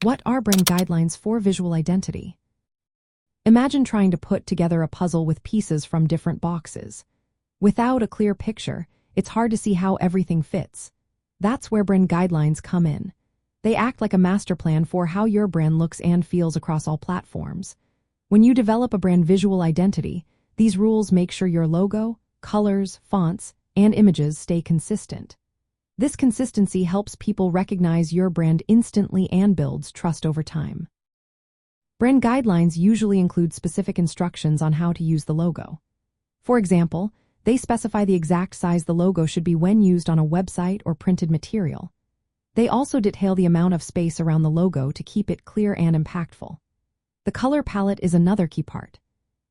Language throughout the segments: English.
What are brand guidelines for visual identity? Imagine trying to put together a puzzle with pieces from different boxes. Without a clear picture, it's hard to see how everything fits. That's where brand guidelines come in. They act like a master plan for how your brand looks and feels across all platforms. When you develop a brand visual identity, these rules make sure your logo, colors, fonts, and images stay consistent. This consistency helps people recognize your brand instantly and builds trust over time. Brand guidelines usually include specific instructions on how to use the logo. For example, they specify the exact size the logo should be when used on a website or printed material. They also detail the amount of space around the logo to keep it clear and impactful. The color palette is another key part.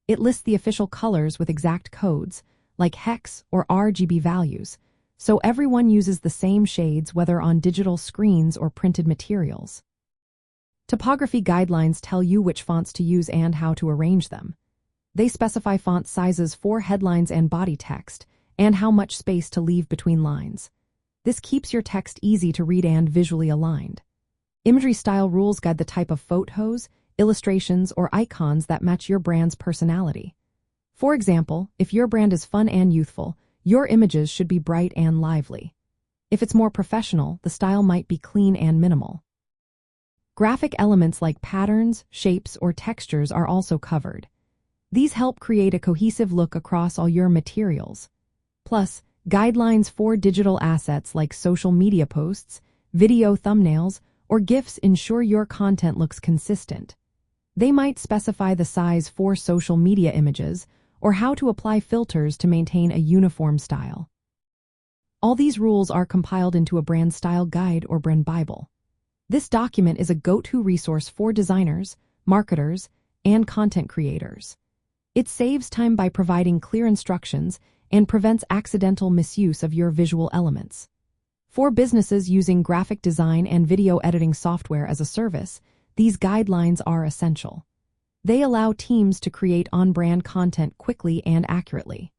It lists the official colors with exact codes, like hex or RGB values, so everyone uses the same shades whether on digital screens or printed materials. Typography guidelines tell you which fonts to use and how to arrange them. They specify font sizes for headlines and body text, and how much space to leave between lines. This keeps your text easy to read and visually aligned. Imagery style rules guide the type of photos, illustrations, or icons that match your brand's personality. For example, if your brand is fun and youthful, your images should be bright and lively. If it's more professional, the style might be clean and minimal. Graphic elements like patterns, shapes, or textures are also covered. These help create a cohesive look across all your materials. Plus, guidelines for digital assets like social media posts, video thumbnails, or GIFs ensure your content looks consistent. They might specify the size for social media images or how to apply filters to maintain a uniform style. All these rules are compiled into a brand style guide or brand Bible. This document is a go-to resource for designers, marketers, and content creators. It saves time by providing clear instructions and prevents accidental misuse of your visual elements. For businesses using graphic design and video editing software as a service, these guidelines are essential. They allow teams to create on-brand content quickly and accurately.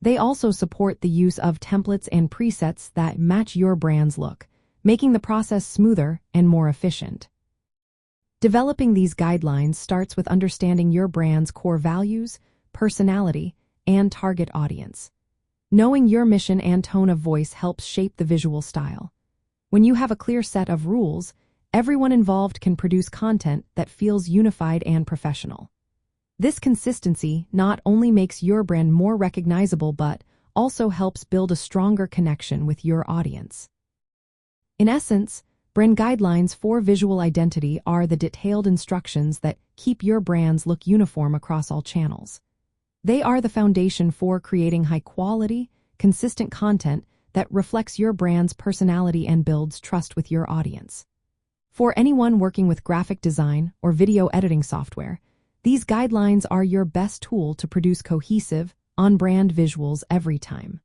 They also support the use of templates and presets that match your brand's look, making the process smoother and more efficient. Developing these guidelines starts with understanding your brand's core values, personality, and target audience. Knowing your mission and tone of voice helps shape the visual style. When you have a clear set of rules, everyone involved can produce content that feels unified and professional. This consistency not only makes your brand more recognizable but also helps build a stronger connection with your audience. In essence, brand guidelines for visual identity are the detailed instructions that keep your brand's look uniform across all channels. They are the foundation for creating high-quality, consistent content that reflects your brand's personality and builds trust with your audience. For anyone working with graphic design or video editing software, these guidelines are your best tool to produce cohesive, on-brand visuals every time.